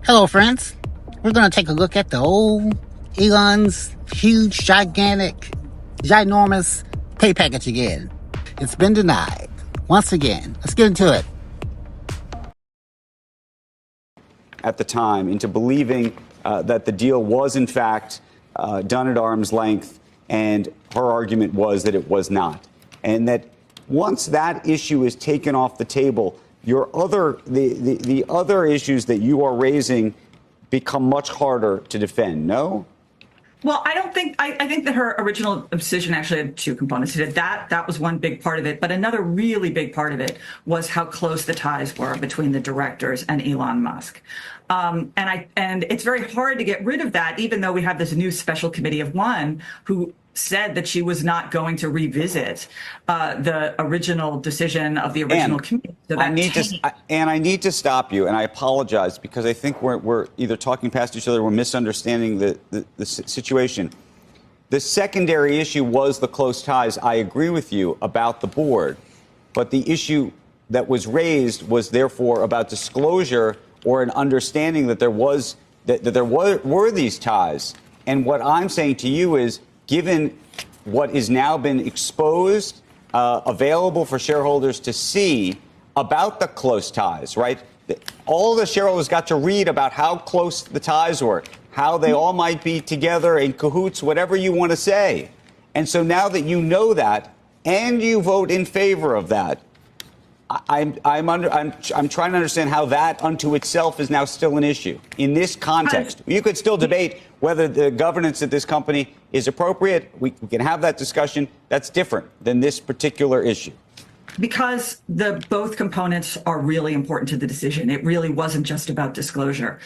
Hello, friends. We're going to take a look at the old Elon's huge, gigantic, ginormous pay package again. It's been denied. Once again. Let's get into it. At the time, into believing that the deal was, in fact, done at arm's length, and her argument was that it was not. And that once that issue is taken off the table, the other issues that you are raising become much harder to defend, no? Well, I think that her original decision actually had two components. That was one big part of it. But another really big part of it was how close the ties were between the directors and Elon Musk. And it's very hard to get rid of that, even though we have this new special committee of one who said that she was not going to revisit the original decision of the original committee. So I need to stop you, and I apologize because I think we're either talking past each other or we're misunderstanding the situation. The secondary issue was the close ties. I agree with you about the board, but the issue that was raised was therefore about disclosure or an understanding that there were these ties. And what I'm saying to you is, given what has now been exposed, available for shareholders to see about the close ties, right? All the shareholders got to read about how close the ties were, how they all might be together in cahoots, whatever you want to say. And so now that you know that and you vote in favor of that, I'm trying to understand how that unto itself is now still an issue in this context. You could still debate whether the governance at this company is appropriate. We can have that discussion. That's different than this particular issue. Because both components are really important to the decision. It really wasn't just about disclosure.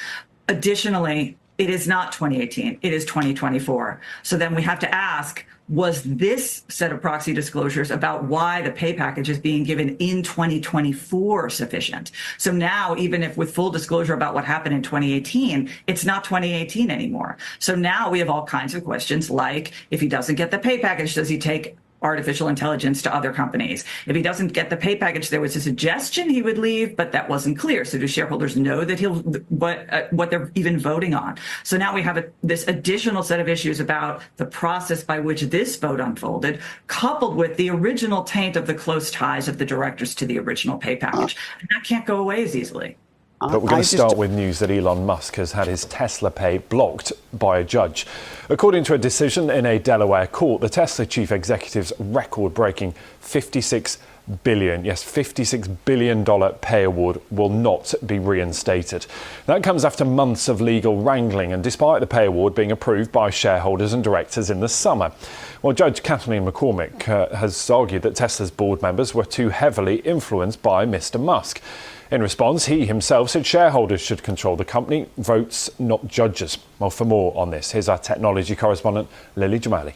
Additionally, it is not 2018. It is 2024. So then we have to ask, was this set of proxy disclosures about why the pay package is being given in 2024 sufficient? So now, even if with full disclosure about what happened in 2018, it's not 2018 anymore. So now we have all kinds of questions like, if he doesn't get the pay package, does he take artificial intelligence to other companies? If he doesn't get the pay package, there was a suggestion he would leave, but that wasn't clear. So do shareholders know that what they're even voting on? So now we have this additional set of issues about the process by which this vote unfolded, coupled with the original taint of the close ties of the directors to the original pay package. And that can't go away as easily. But we're going to start with news that Elon Musk has had his Tesla pay blocked by a judge. According to a decision in a Delaware court, the Tesla chief executive's record-breaking $56 billion pay award will not be reinstated. That comes after months of legal wrangling and despite the pay award being approved by shareholders and directors in the summer. Well, Judge Kathleen McCormick has argued that Tesla's board members were too heavily influenced by Mr. Musk. In response, he himself said shareholders should control the company, votes, not judges. Well, for more on this, here's our technology correspondent, Lily Jamali.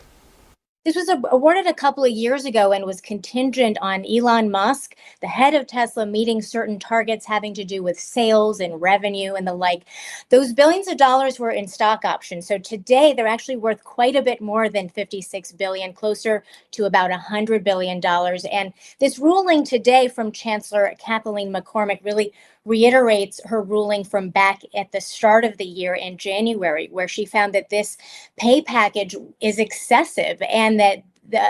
This was awarded a couple of years ago and was contingent on Elon Musk, the head of Tesla, meeting certain targets having to do with sales and revenue and the like. Those billions of dollars were in stock options. So today they're actually worth quite a bit more than $56 billion, closer to about $100 billion. And this ruling today from Chancellor Kathleen McCormick really reiterates her ruling from back at the start of the year in January, where she found that this pay package is excessive and that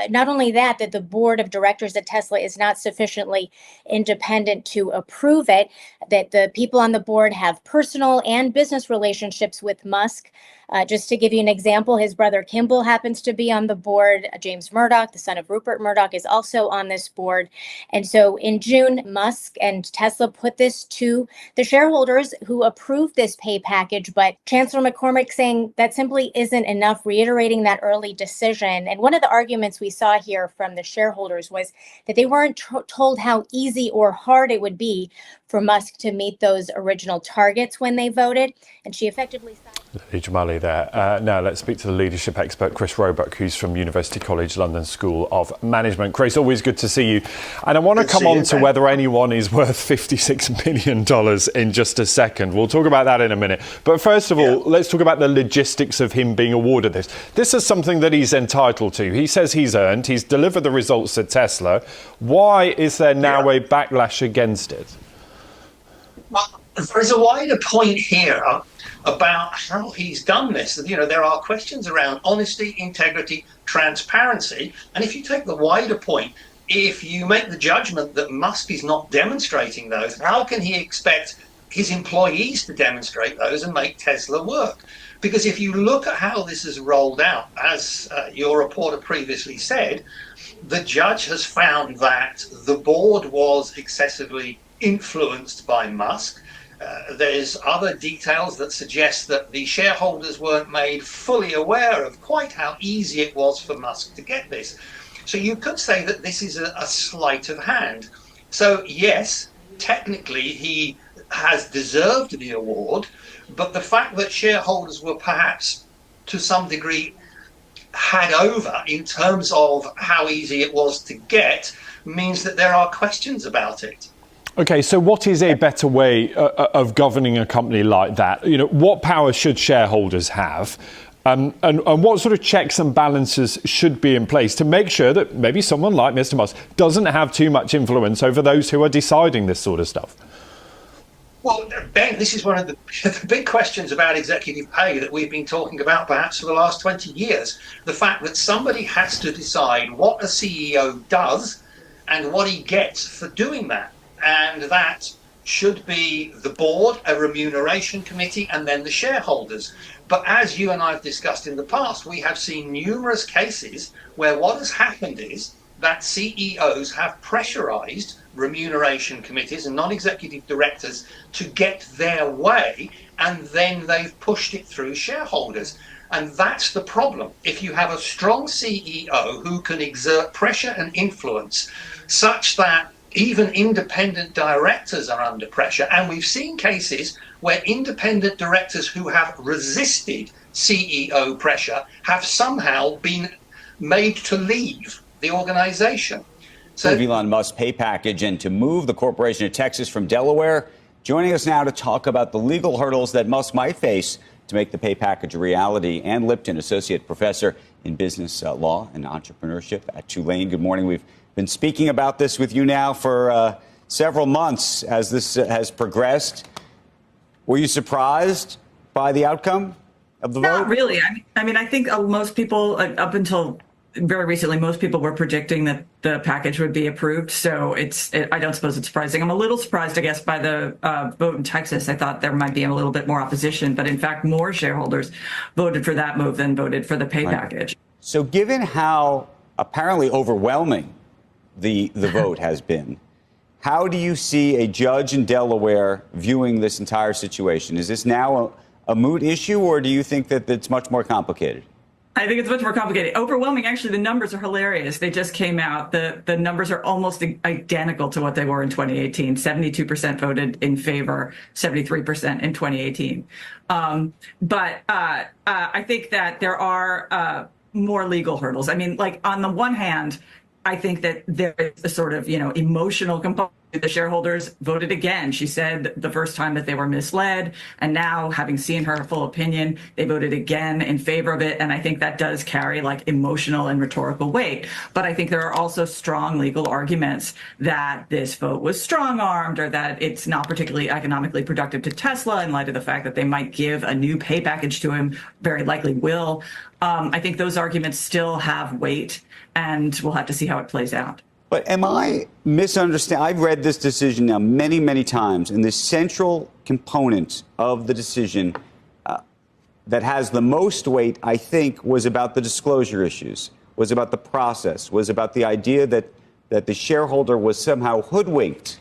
not only that the board of directors at Tesla is not sufficiently independent to approve it, that the people on the board have personal and business relationships with Musk. Just to give you an example, his brother Kimball happens to be on the board. James Murdoch, the son of Rupert Murdoch, is also on this board. And so in June, Musk and Tesla put this to the shareholders who approved this pay package. But Chancellor McCormick saying that simply isn't enough, reiterating that early decision. And one of the arguments we saw here from the shareholders was that they weren't told how easy or hard it would be for Musk to meet those original targets when they voted. And she effectively Lily Jamali there. Now let's speak to the leadership expert, Chris Roebuck, who's from University College London School of Management. Chris, always good to see you. And I want to come on to whether anyone is worth $56 million in just a second. We'll talk about that in a minute. But first of all, let's talk about the logistics of him being awarded this. This is something that he's entitled to. He says he's delivered the results at Tesla. Why is there now a backlash against it? Well, there is a wider point here about how he's done this. There are questions around honesty, integrity, transparency. And if you take the wider point, if you make the judgment that Musk is not demonstrating those, how can he expect his employees to demonstrate those and make Tesla work? Because if you look at how this is rolled out, as your reporter previously said, the judge has found that the board was excessively influenced by Musk. There's other details that suggest that the shareholders weren't made fully aware of quite how easy it was for Musk to get this. So you could say that this is a sleight of hand. So yes, technically he has deserved the award, but the fact that shareholders were perhaps to some degree had over in terms of how easy it was to get means that there are questions about it. Okay, so what is a better way of governing a company like that? What power should shareholders have? And what sort of checks and balances should be in place to make sure that maybe someone like Mr. Musk doesn't have too much influence over those who are deciding this sort of stuff? Well, Ben, this is one of the big questions about executive pay that we've been talking about perhaps for the last 20 years. The fact that somebody has to decide what a CEO does and what he gets for doing that. And that should be the board, a remuneration committee, and then the shareholders. But as you and I have discussed in the past, we have seen numerous cases where what has happened is that CEOs have pressurized remuneration committees and non-executive directors to get their way, and then they've pushed it through shareholders. And that's the problem. If you have a strong CEO who can exert pressure and influence such that even independent directors are under pressure, and we've seen cases where independent directors who have resisted CEO pressure have somehow been made to leave the organization. So Elon Musk's pay package and to move the corporation to Texas from Delaware. Joining us now to talk about the legal hurdles that Musk might face to make the pay package a reality, Ann Lipton, associate professor in business law and entrepreneurship at Tulane. Good morning. We've been speaking about this with you now for several months as this has progressed. Were you surprised by the outcome of the vote? Not really. I mean, I think most people, up until very recently, most people were predicting that the package would be approved. So I don't suppose it's surprising. I'm a little surprised, I guess, by the vote in Texas. I thought there might be a little bit more opposition, but in fact, more shareholders voted for that move than voted for the pay package. So given how apparently overwhelming the vote has been, how do you see a judge in Delaware viewing this entire situation? Is this now a moot issue, or do you think that it's much more complicated? I think it's much more complicated. Overwhelming, actually, the numbers are hilarious. They just came out. The numbers are almost identical to what they were in 2018. 72% voted in favor, 73% in 2018. But I think that there are more legal hurdles. I mean, like, on the one hand, I think that there is a sort of, emotional component. The shareholders voted again. She said the first time that they were misled, and now, having seen her full opinion, they voted again in favor of it. And I think that does carry like emotional and rhetorical weight. But I think there are also strong legal arguments that this vote was strong-armed, or that it's not particularly economically productive to Tesla in light of the fact that they might give a new pay package to him, very likely will. I think those arguments still have weight, and we'll have to see how it plays out. But am I misunderstanding? I've read this decision now many, many times, and the central component of the decision that has the most weight, I think, was about the disclosure issues, was about the process, was about the idea that the shareholder was somehow hoodwinked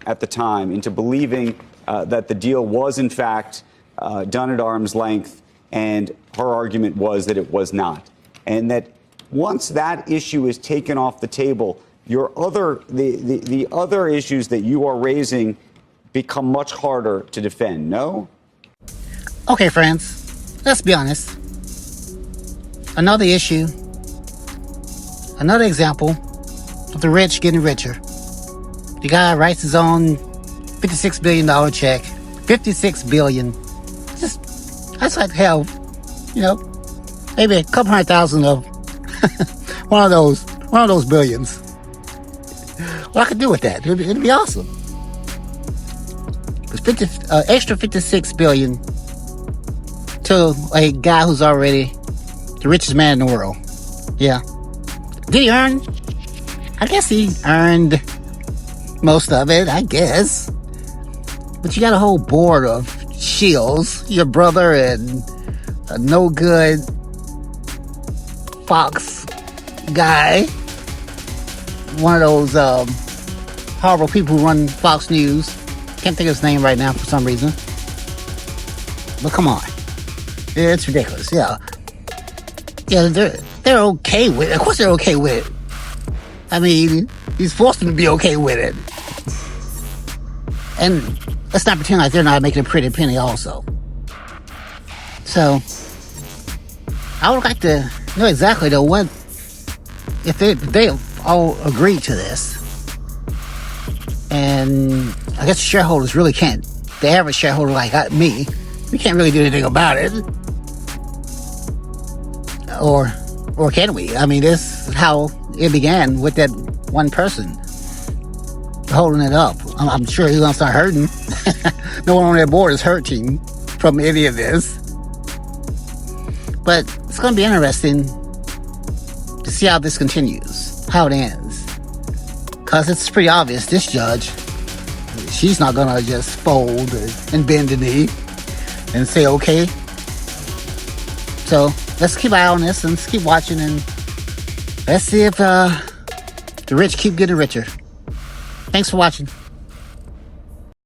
at the time into believing that the deal was, in fact, done at arm's length, and her argument was that it was not. And that once that issue is taken off the table, the other issues that you are raising become much harder to defend, no? Okay, friends, let's be honest. Another issue, another example of the rich getting richer. The guy writes his own $56 billion check. $56 billion. That's like hell, maybe a couple 100,000 of one of those billions. What I could do with that? It'd be awesome. But extra 56 billion to a guy who's already the richest man in the world. Yeah. Did he earn? I guess he earned most of it, I guess. But you got a whole board of shills, your brother and a no good Fox guy, one of those horrible people who run Fox News. Can't think of his name right now for some reason. But come on, it's ridiculous. Yeah, they're okay with it. Of course, they're okay with it. I mean, he's forced them to be okay with it. And let's not pretend like they're not making a pretty penny also. So, I would like to know exactly though what, if they all agreed to this. And I guess the shareholders really can't, the average shareholder like me, we can't really do anything about it. Or can we? I mean, this is how it began, with that one person holding it up. I'm sure he's gonna start hurting. No one on that board is hurting from any of this. But it's gonna be interesting to see how this continues, how it ends. Because it's pretty obvious this judge, she's not gonna just fold and bend the knee and say okay. So let's keep an eye on this and let's keep watching, and let's see if the rich keep getting richer. Thanks for watching.